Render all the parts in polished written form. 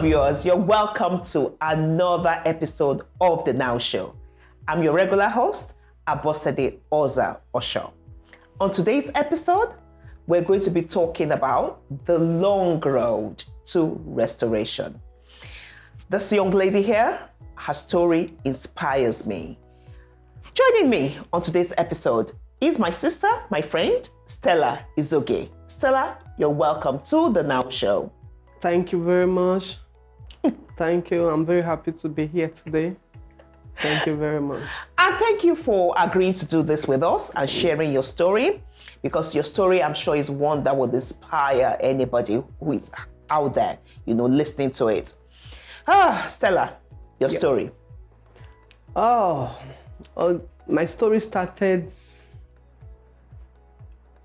viewers, you're welcome to another episode of the Now Show. I'm your regular host, Abosede Oza Osho. On today's episode, we're going to be talking about the long road to restoration. This young lady here, her story inspires me. Joining me on today's episode is my sister, my friend, Stella Izoge. Stella, you're welcome to the Now Show. Thank you very much. Thank you. I'm very happy to be here today. Thank you very much. And thank you for agreeing to do this with us and sharing your story, because your story, I'm sure, is one that would inspire anybody who is out there, listening to it. Stella, your story. My story started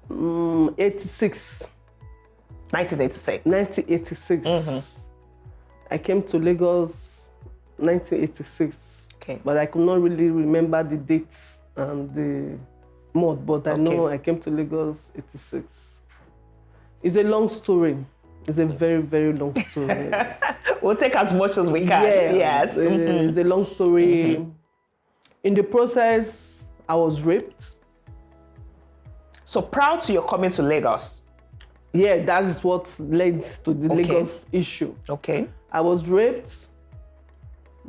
1986. 1986. Mm-hmm. I came to Lagos 1986. Okay. But I could not really remember the dates and the month, but I know I came to Lagos 86. It's a long story. It's a very, very long story. We'll take as much as we can. Yeah, yes. It's a long story. Mm-hmm. In the process, I was raped. So proud to your coming to Lagos. Yeah, that is what led to the Lagos issue. Okay. I was raped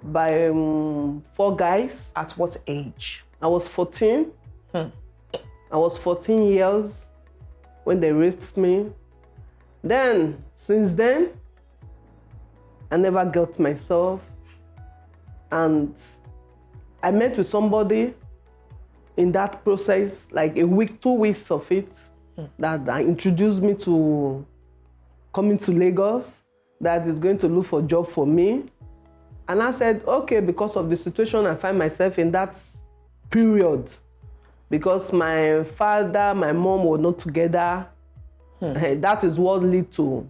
by 4 guys. At what age? I was 14. I was 14 years when they raped me. Then, since then, I never got myself. And I met with somebody in that process, like a week, 2 weeks of it, that introduced me to coming to Lagos, that is going to look for a job for me. And I said, okay, because of the situation I find myself in that period, because my father, my mom were not together, that is what led to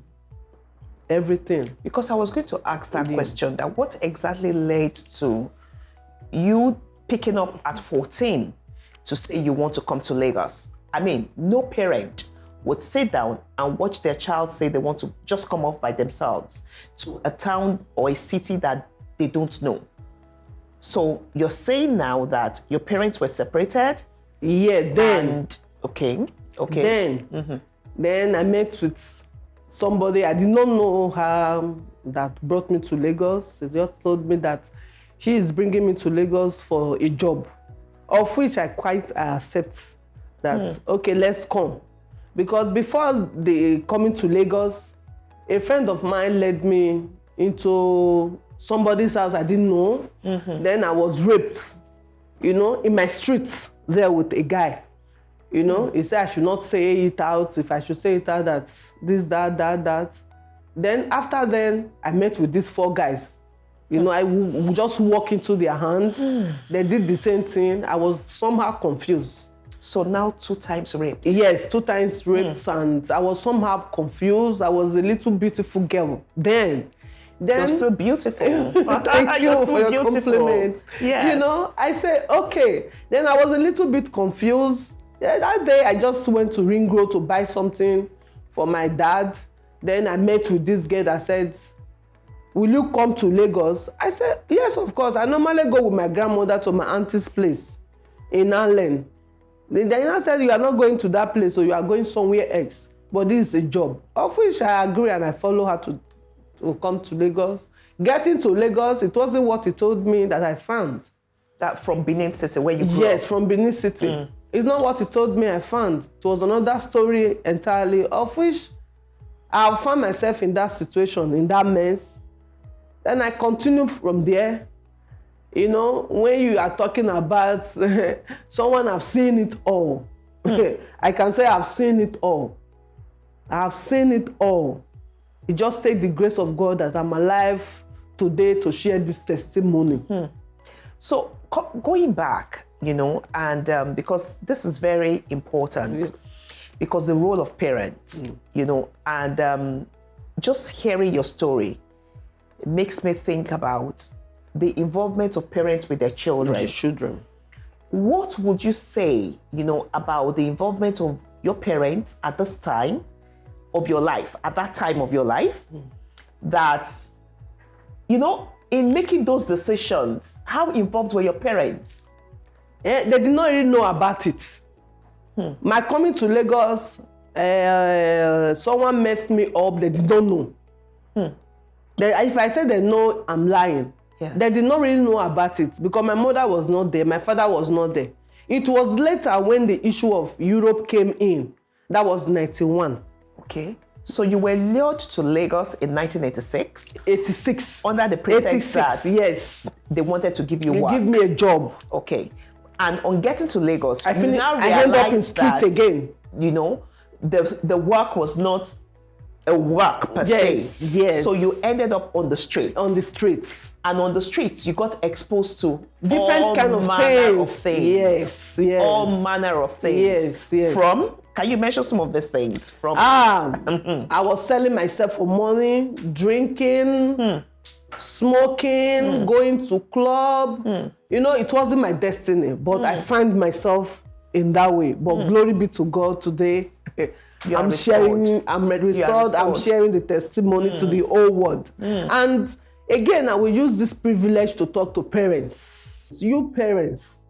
everything. Because I was going to ask that question, that what exactly led to you picking up at 14 to say you want to come to Lagos? I mean, no parent would sit down and watch their child say they want to just come off by themselves to a town or a city that they don't know. So you're saying now that your parents were separated? Yeah, then. Okay. Then I met with somebody, I did not know her, that brought me to Lagos. She just told me that she is bringing me to Lagos for a job, of which I quite accept that, okay, let's come. Because before they coming to Lagos, a friend of mine led me into somebody's house I didn't know. Then I was raped, in my street there with a guy. He said I should not say it out. If I should say it out, that this, that. Then after then, I met with these 4 guys. I would just walk into their hand. They did the same thing. I was somehow confused. So now 2 times raped? Yes, 2 times raped, and I was somehow confused. I was a little beautiful girl then. You're still beautiful. Thank you for your compliments. Yes. I said, okay. Then I was a little bit confused. That day, I just went to Ring Road to buy something for my dad. Then I met with this girl that said, will you come to Lagos? I said, yes, of course. I normally go with my grandmother to my auntie's place in Allen. Then I said, you are not going to that place, so you are going somewhere else. But this is a job. Of which I agree, and I follow her to come to Lagos. Getting to Lagos, it wasn't what he told me that I found. That from Benin City, where you grew up? Yes, from Benin City. It's not what he told me I found. It was another story entirely, of which I found myself in that situation, in that mess. Then I continued from there. When you are talking about someone have seen it all, I can say I've seen it all. I have seen it all. It just takes the grace of God that I'm alive today to share this testimony. So going back, and because this is very important, because the role of parents, and just hearing your story makes me think about the involvement of parents with their children. What would you say, about the involvement of your parents at this time of your life, at that time of your life, that you know, in making those decisions, how involved were your parents? They did not really know about it. My coming to Lagos, someone messed me up. They did not know. If I say they know, I'm lying. Yes. They did not really know about it because my mother was not there, my father was not there. It was later when the issue of Europe came in. That was 91. Okay. So you were lured to Lagos in 1986? 86. Under the pretext that yes, they wanted to give you they work. give me a job. Okay. And on getting to Lagos, I you now end up in realized streets that, again. you know, the work was not a work per se. Yes. So you ended up on the streets. On the streets. And on the streets, you got exposed to Different all kind of manner of things. things. Yes. All manner of things. Yes. From, can you mention some of these things? From I was selling myself for money, drinking, smoking, going to club. You know, it wasn't my destiny, but I find myself in that way. But glory be to God today. I'm sharing, I'm restored, I'm sharing the testimony to the whole world. And again, I will use this privilege to talk to parents. You parents,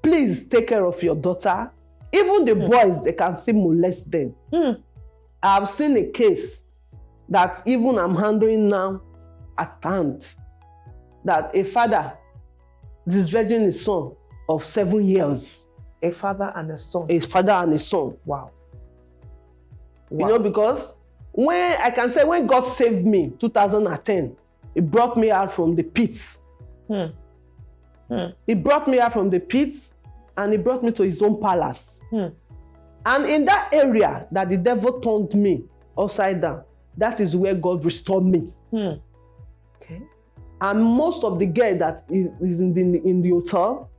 please take care of your daughter. Even the boys, they can still molest them. I've seen a case that even I'm handling now at hand, that a father disvirgin his son of 7 years. a father and a son. A father and a son. Wow. You know, because when God saved me, 2010, He brought me out from the pits. He brought me out from the pits and He brought me to His own palace. And in that area that the devil turned me upside down, that is where God restored me. Okay. And most of the girl that is in the hotel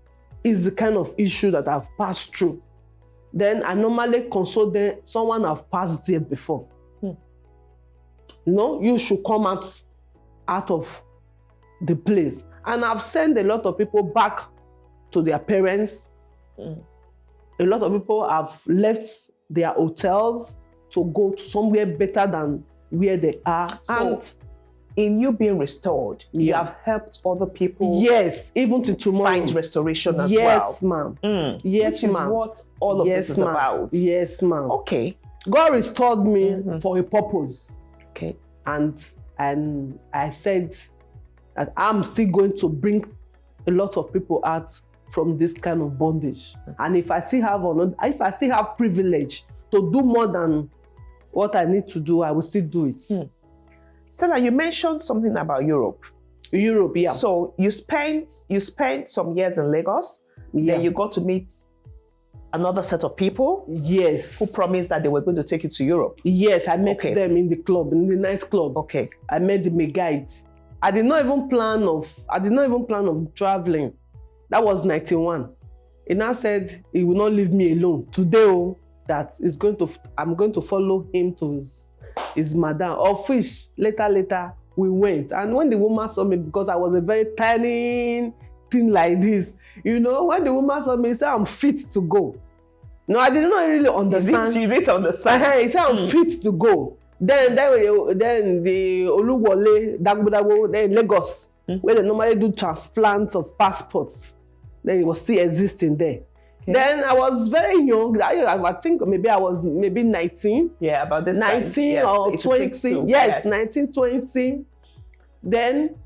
is the kind of issue that I've passed through. Then I normally consult them, someone I've passed there before. No, you should come out of the place. And I've sent a lot of people back to their parents. A lot of people have left their hotels to go to somewhere better than where they are. So, and in you being restored, you have helped other people. Yes, even to tomorrow. Find restoration as well. Yes, ma'am. Yes, which is ma'am. what all of this is about. Yes, ma'am. Okay. God restored me for a purpose. Okay. And I said that I'm still going to bring a lot of people out from this kind of bondage. And if I still have privilege to do more than what I need to do, I will still do it. Stella, you mentioned something about Europe. Europe, yeah. So you spent some years in Lagos. Yeah. Then you got to meet another set of people. Yes. Who promised that they were going to take you to Europe. Yes, I met them in the club, in the nightclub. Okay. I met the guide. I did not even plan of traveling. That was 91. He now said he will not leave me alone. Today, I'm going to follow him to his madam. Of which later we went. And when the woman saw me, because I was a very tiny thing like this, you know, when the woman saw me, he said, I'm fit to go. No, I did not really understand. You didn't understand. He said, I'm fit to go. Then the Oluwole, Dagbodago, then Lagos, where they normally do transplants of passports. Then it was still existing there. Okay. Then I was very young. I think I was 19. Yeah, about this 19 time. Yes, or 20. Yes, 19, 20. Then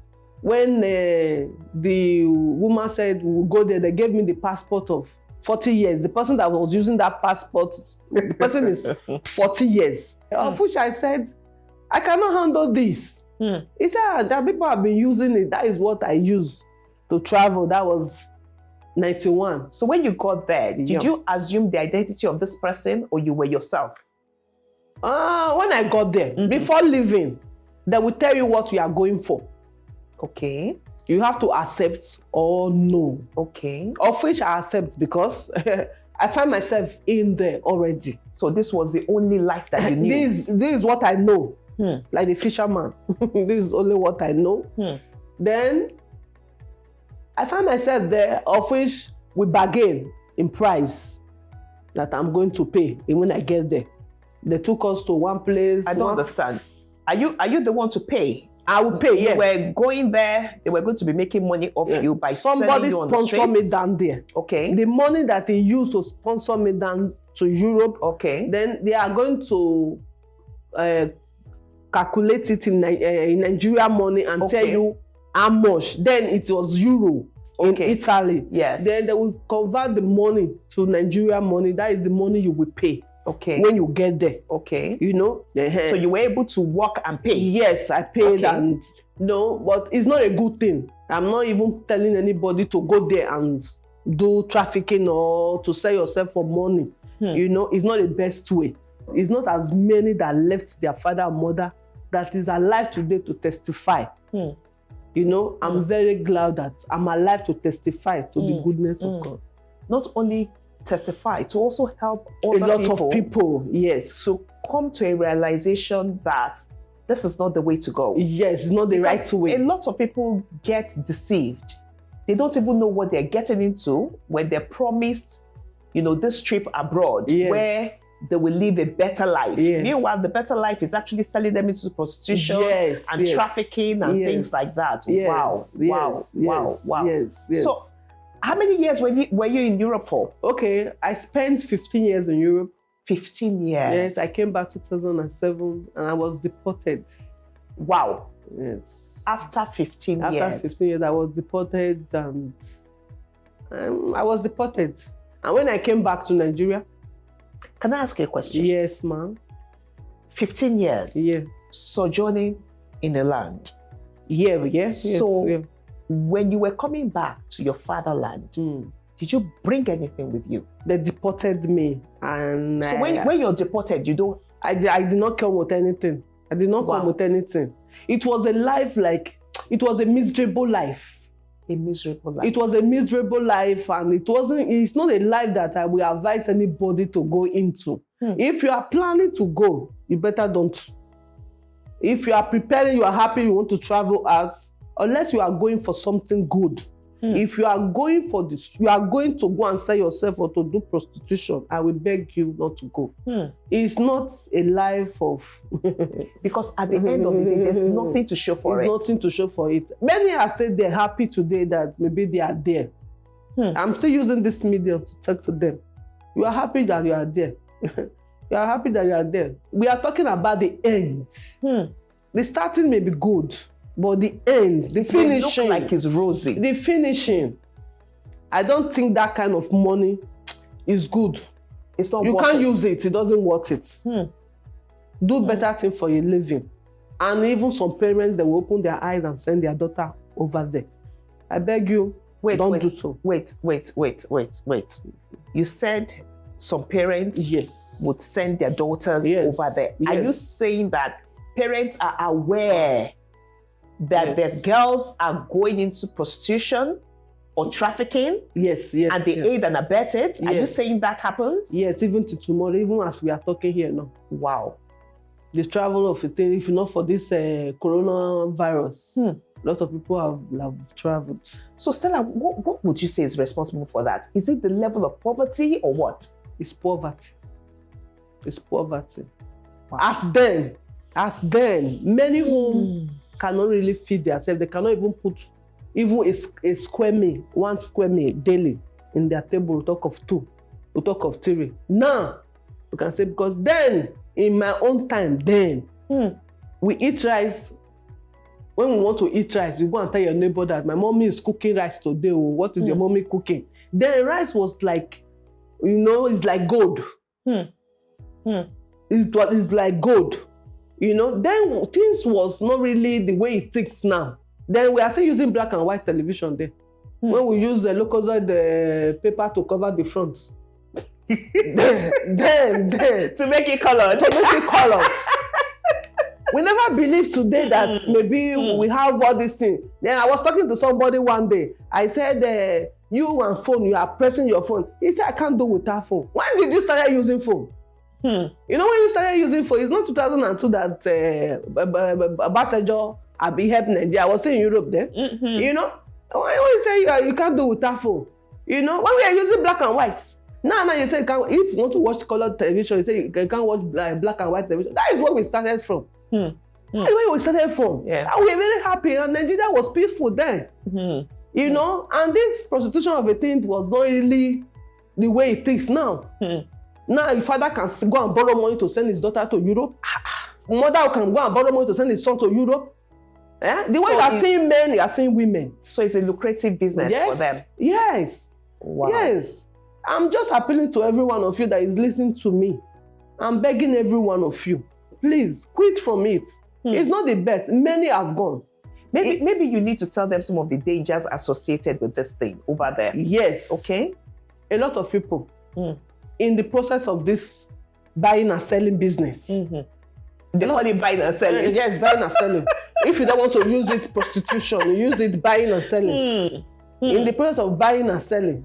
when the woman said we'll go there, they gave me the passport of 40 years. The person that was using that passport, the person is 40 years. Of which I said, I cannot handle this. He said, that people have been using it. That is what I use to travel. That was 91. So when you got there, did you assume the identity of this person or you were yourself? When I got there, before leaving, they will tell you what you are going for. Okay. You have to accept or no. Okay. Of which I accept because I find myself in there already. So this was the only life that you knew? This is what I know. Like the fisherman. This is only what I know. Then I find myself there, of which we bargain in price that I'm going to pay. And when I get there, they took us to one place. I don't understand. Are you the one to pay? I will pay. You were going there, they were going to be making money off you by somebody selling you on the sponsor me streets? down there. Okay. The money that they use to sponsor me down to Europe. Okay. Then they are going to calculate it in Nigeria money and tell you how much. Then it was euro in Italy. Yes. Then they will convert the money to Nigeria money. That is the money you will pay. Okay. When you get there. Okay. You know? So you were able to work and pay? Yes, I paid and no, but it's not a good thing. I'm not even telling anybody to go there and do trafficking or to sell yourself for money. You know, it's not the best way. It's not as many that left their father and mother that is alive today to testify. You know, I'm very glad that I'm alive to testify to the goodness of God. Not only testify, to also help A other lot people of people, yes. to come to a realization that this is not the way to go. Yes, it's not the right way. A lot of people get deceived. They don't even know what they're getting into when they're promised, you know, this trip abroad where they will live a better life. Meanwhile, the better life is actually selling them into prostitution and trafficking and things like that. Wow. So, how many years were you in Europe for? Okay, I spent 15 years in Europe. 15 years? Yes, I came back 2007 and I was deported. Wow. Yes. After 15 years? After 15 years, I was deported and And when I came back to Nigeria... Can I ask you a question? Yes, ma'am. 15 years? Yeah. Sojourning in a land? So, when you were coming back to your fatherland, did you bring anything with you? They deported me. And so when you're deported, you don't... I did not come with anything. I did not come with anything. It was a life it was a miserable life. A miserable life. It was a miserable life, and it's not a life that I will advise anybody to go into. If you are planning to go, you better don't. If you are preparing, you are happy, you want to travel out, unless you are going for something good. If you are going for this, you are going to go and sell yourself or to do prostitution, I will beg you not to go. It's not a life of... Because at the end of the day, there's nothing to show for it. There's nothing to show for it. Many have said they're happy today that maybe they are there. I'm still using this medium to talk to them. You are happy that you are there. You are happy that you are there. We are talking about the end. The starting may be good, but the end, the finishing, look like it's rosy. The finishing, I don't think that kind of money is good. It's not. You can't use it. It doesn't worth it. Do better thing for a living. And even some parents, they will open their eyes and send their daughter over there. I beg you, don't do so. Wait. You said some parents would send their daughters over there. Are you saying that parents are aware that their girls are going into prostitution or trafficking? Yes. And they aid and abet it? Are you saying that happens? Yes, even to tomorrow, even as we are talking here now. Wow. The travel of a thing, if not for this coronavirus, a lot of people have traveled. So Stella, what would you say is responsible for that? Is it the level of poverty or what? It's poverty. It's poverty. Wow. At then, many who cannot really feed themselves. They cannot even put a square meal, 1 square meal daily in their table. We talk of 2, we talk of 3. Now, you can say, because then, in my own time, we eat rice. When we want to eat rice, you go and tell your neighbor that my mommy is cooking rice today. Or what is your mommy cooking? Then rice was like, it's like gold. It's like gold. Then things was not really the way it is now. Then we are still using black and white television there. When we use the locozide paper to cover the front. then to make it colored. We never believed today that maybe we have all these things. Then I was talking to somebody one day. I said, you and phone, you are pressing your phone. He said, I can't do without phone. When did you start using phone? When you started using phone, it's not 2002 that Ambassador Abi helped Nigeria. I was in Europe then. When you say you can't do without phone, when we are using black and white. Now you say if you want to watch colored television, you say you can't watch black and white television. That is where we started from. That's where we started from. Yeah. And we were very happy, and Nigeria was peaceful then. You know, and this prostitution of a thing was not really the way it is now. Now, a father can go and borrow money to send his daughter to Europe. Mother can go and borrow money to send his son to Europe. The way you are seeing men, you are seeing women. So it's a lucrative business for them. Yes. Wow. Yes. I'm just appealing to every one of you that is listening to me. I'm begging every one of you, please quit from it. It's not the best. Many have gone. Maybe you need to tell them some of the dangers associated with this thing over there. Yes. Okay. A lot of people in the process of this buying and selling business. They call it buying and selling. Yes, buying and selling. If you don't want to use it prostitution, you use it buying and selling. In the process of buying and selling.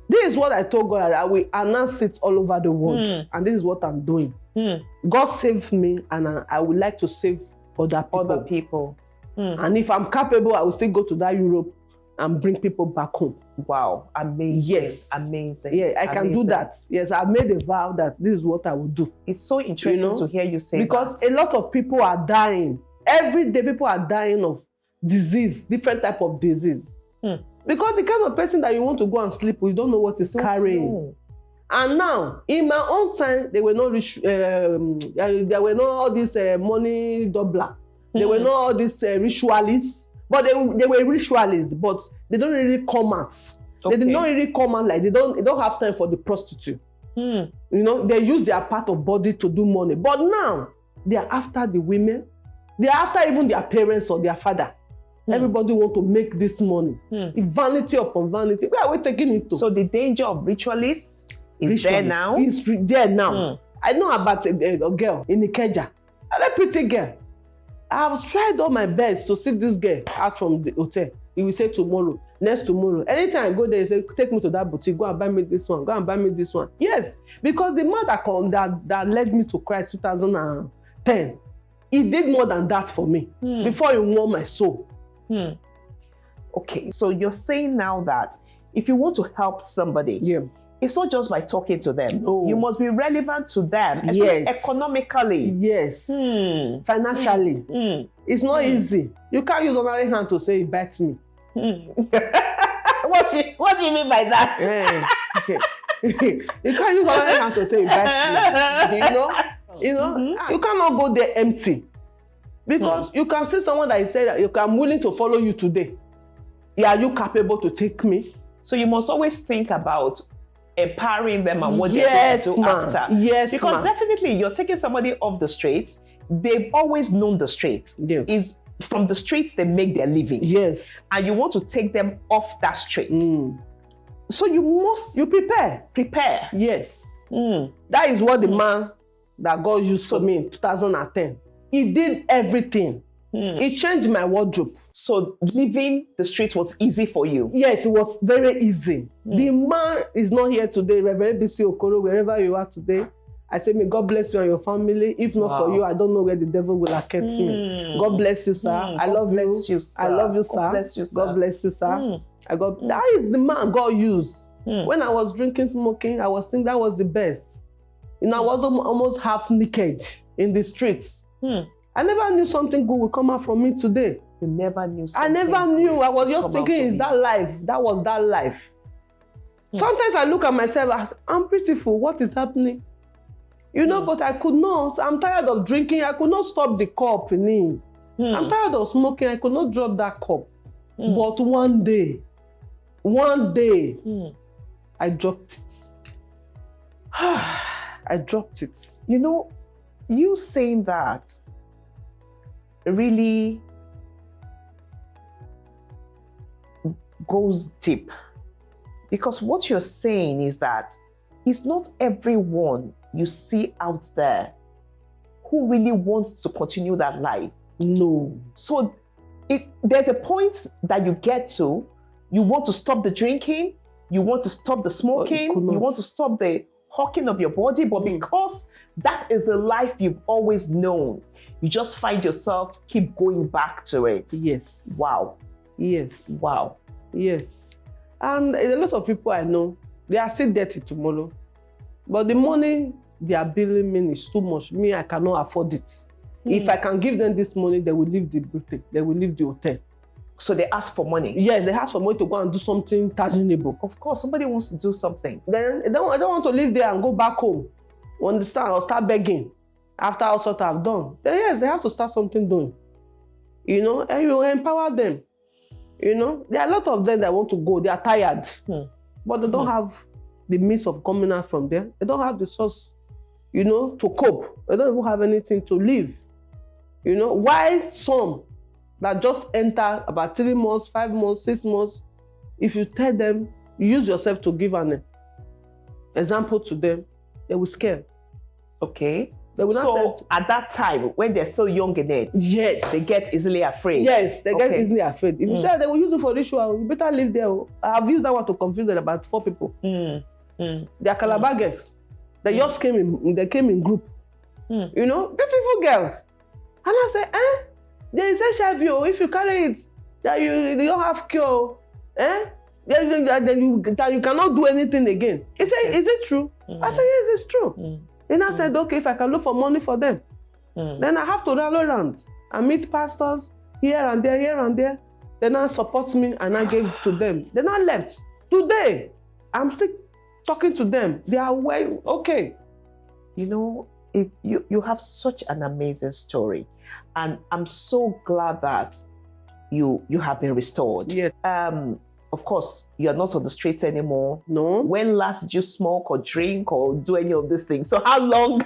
This is what I told God, that I will announce it all over the world. And this is what I'm doing. God saved me, and I would like to save other people. And if I'm capable, I will still go to that Europe and bring people back home. Wow, amazing. Yes. Amazing. Yeah, I can do that. Yes, I've made a vow that this is what I will do. It's so interesting to hear you say because that. A lot of people are dying. Every day people are dying of disease, different type of disease. Because the kind of person that you want to go and sleep with, you don't know what is carrying. And now, in my own time, they were not rich, there were not all this money doubler. There were not all these ritualists. But they were ritualists, but they don't really come out. They did not really come out, like they don't have time for the prostitute. You know, they use their part of body to do money. But now, they are after the women. They are after even their parents or their father. Everybody want to make this money. Vanity upon vanity. Where are we taking it to? So the danger of ritualists is there now? It's there now. I know about a girl in Ikeja. A pretty girl. I have tried all my best to seek this girl out from the hotel. He will say tomorrow, next tomorrow. Anytime I go there, he say, take me to that boutique, go and buy me this one, go and buy me this one. Yes, because the man that led me to Christ 2010, he did more than that for me before he won my soul. Okay, so you're saying now that if you want to help somebody, it's not just by talking to them. No. You must be relevant to them, economically. Yes. Financially. It's not easy. You can't use another hand to say, bet me. What do you mean by that? You can't use another hand to say, bet me. You know, you cannot go there empty. Because you can see someone that is saying that I'm willing to follow you today. Are you capable to take me? So you must always think about empowering them and what they're going to do after. Yes, because definitely you're taking somebody off the streets. They've always known the streets. Is from the streets they make their living. Yes. And you want to take them off that street. So you prepare. Yes. That is what the man that God used for me in 2010. He did everything. He changed my wardrobe. So leaving the street was easy for you? Yes, it was very easy. The man is not here today, Reverend B.C. Okoro, wherever you are today. I say, may God bless you and your family. If not for you, I don't know where the devil will have kept me. God bless you, sir. I love you. I love you, sir. God bless you, sir. God bless you, sir. That is the man God used. When I was drinking, smoking, I was thinking that was the best. I was almost half naked in the streets. I never knew something good would come out from me today. You never knew something. I never knew. I was just thinking, is that life? That was that life. Sometimes I look at myself, I'm beautiful. What is happening? But I could not. I'm tired of drinking. I could not stop the cup. I'm tired of smoking. I could not drop that cup. But one day, I dropped it. I dropped it. You saying that really goes deep, because what you're saying is that it's not everyone you see out there who really wants to continue that life. No. So there's a point that you get to, you want to stop the drinking, you want to stop the smoking, you want to stop the hawking of your body, but because that is the life you've always known, you just find yourself keep going back to it. Yes. Wow. Yes. Wow. Yes. And a lot of people I know, they are still dirty tomorrow. But the money they are billing me is too much. Me, I cannot afford it. If I can give them this money, they will leave the boutique, they will leave the hotel. So they ask for money? Yes, they ask for money to go and do something tangible. Of course, somebody wants to do something. Then I don't want to live there and go back home. You understand? Or start begging after all sort I've done. Then yes, they have to start something doing. You know, and you empower them. You know, there are a lot of them that want to go. They are tired, but they don't have the means of coming out from there. They don't have the source, you know, to cope. They don't even have anything to live. You know, why some that just enter about 3 months, 5 months, 6 months, if you tell them, use yourself to give an example to them, they will scare. Okay. They will not so at that time, when they're still young in it, yes, they get easily afraid. Yes, they get easily afraid. If you say they will use it for ritual, you better live there. I've used that one to confuse them about 4 people. They are Calabar girls. They just came in group. You know, beautiful girls. And I say, there is HIV. If you carry it, that you don't have cure. Then you cannot do anything again. He said, is it true? I said, yes, it's true. Then I said, okay, if I can look for money for them, then I have to rally around and meet pastors here and there. Then I support me and I gave to them. Then I left. Today, I'm still talking to them. They are well, okay. You know, you have such an amazing story. And I'm so glad that you have been restored. Yes. Of course, you're not on the streets anymore. No. When last did you smoke or drink or do any of these things? So how long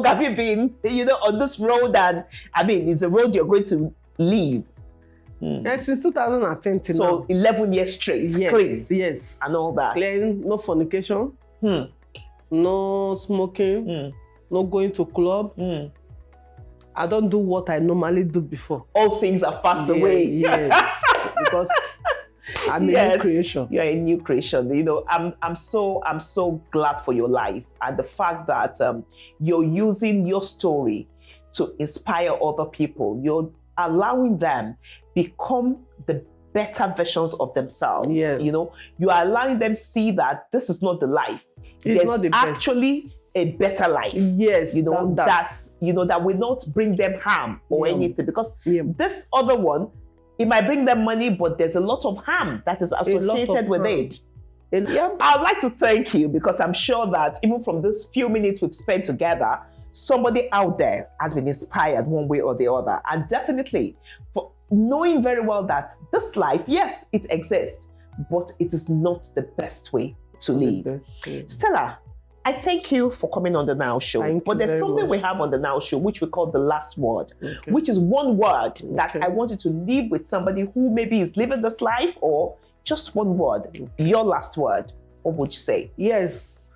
have you been, you know, on this road? And I mean, it's a road you're going to leave. Yeah, since 2010 till so now. 11 years straight, yes, clean. Yes. And all that. Clean, no fornication, no smoking, no going to club. I don't do what I normally do before. All things have passed away. Yes, because I'm a new creation. You're a new creation. You know, I'm so glad for your life and the fact that you're using your story to inspire other people. You're allowing them become the better versions of themselves. Yes. You know, you are allowing them see that this is not the life. It's not the actually best. A better life. Yes, you know, that's that will not bring them harm or anything, because this other one, it might bring them money, but there's a lot of harm that is associated with it. I'd like to thank you, because I'm sure that even from this few minutes we've spent together, somebody out there has been inspired one way or the other. And definitely for knowing very well that this life, yes, it exists, but it is not the best way to live. Stella, I thank you for coming on the Now Show. But there's something we have on the Now Show, which we call the last word, which is one word that I want you to leave with somebody who maybe is living this life, or just one word, your last word. What would you say? Yes.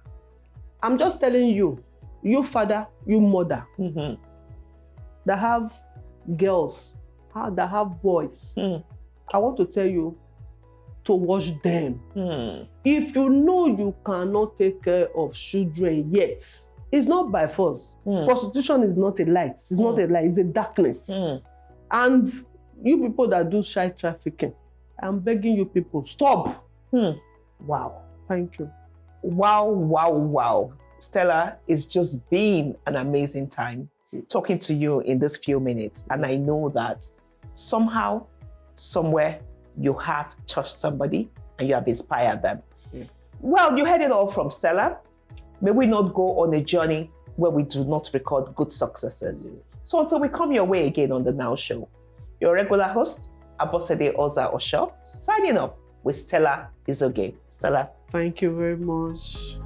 I'm just telling you, you father, you mother, that have girls, that have boys. I want to tell you to watch them. If you know you cannot take care of children yet, it's not by force. Prostitution is not a light. It's not a light. It's a darkness. And you people that do child trafficking, I'm begging you people, stop. Wow. Thank you. Wow. Stella, it's just been an amazing time talking to you in this few minutes. And I know that somehow, somewhere, you have touched somebody and you have inspired them. Well, you heard it all from Stella. May we not go on a journey where we do not record good successes. So until we come your way again on the Now Show, your regular host, Abosede Oza Osho, signing off with Stella Izoge. Stella. Thank you very much.